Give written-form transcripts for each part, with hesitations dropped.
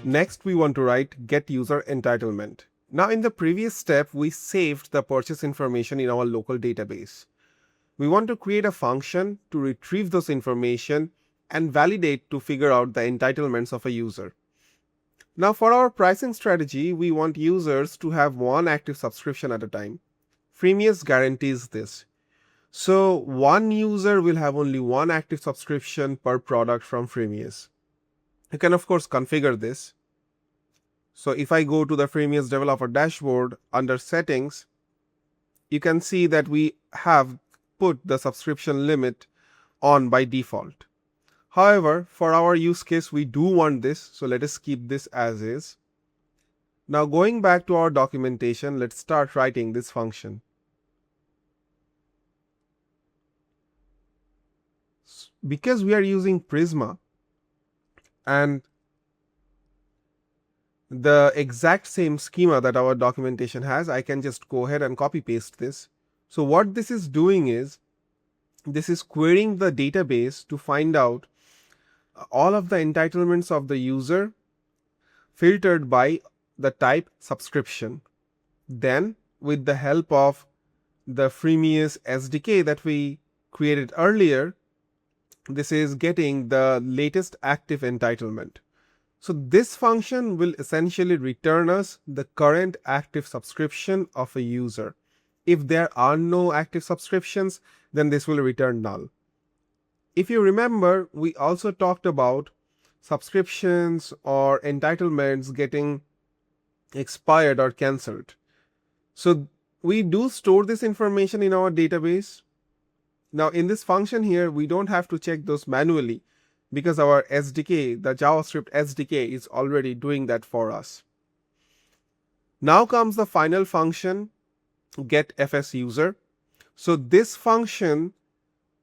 Next, we want to write get user entitlement. Now, in the previous step, we saved the purchase information in our local database. We want to create a function to retrieve those information and validate to figure out the entitlements of a user. Now, for our pricing strategy, we want users to have one active subscription at a time. Freemius guarantees this. So, one user will have only one active subscription per product from Freemius. You can, of course, configure this. So, if I go to the Freemius developer dashboard under settings, you can see that we have put the subscription limit on by default. However, for our use case, we do want this, so let us keep this as is. Now, going back to our documentation, let's start writing this function. Because we are using Prisma and the exact same schema that our documentation has, I can just go ahead and copy paste this. So what this is doing is, this is querying the database to find out all of the entitlements of the user filtered by the type subscription. Then, with the help of the Freemius SDK that we created earlier, this is getting the latest active entitlement. So this function will essentially return us the current active subscription of a user. If there are no active subscriptions, then this will return null. If you remember, we also talked about subscriptions or entitlements getting expired or cancelled. So we do store this information in our database. Now in this function here, we don't have to check those manually because our SDK, the JavaScript SDK, is already doing that for us. Now comes the final function, getFSUser. So this function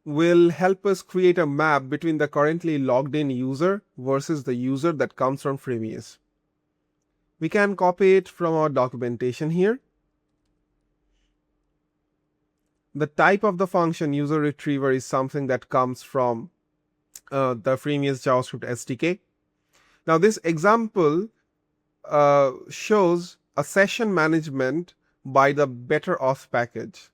will help us create a map between the currently logged in user versus the user that comes from Freemius. We can copy it from our documentation here. The type of the function user retriever is something that comes from the Freemius JavaScript SDK. Now this example shows a session management by the betterauth package.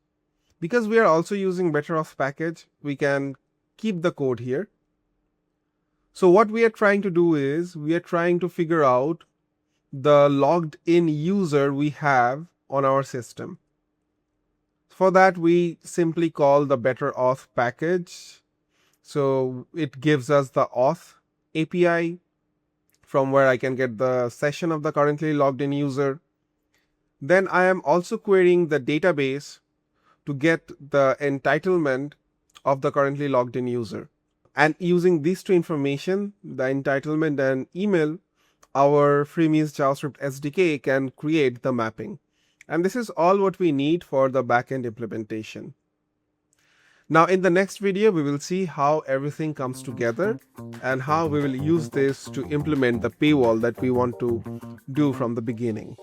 Because we are also using betterauth package, we can keep the code here. So what we are trying to do is, we are trying to figure out the logged in user we have on our system. For that, we simply call the betterauth package. So it gives us the auth API from where I can get the session of the currently logged in user. Then I am also querying the database to get the entitlement of the currently logged in user. And using these two information, the entitlement and email, our Freemius JavaScript SDK can create the mapping. And this is all what we need for the backend implementation. Now in the next video, we will see how everything comes together and how we will use this to implement the paywall that we want to do from the beginning.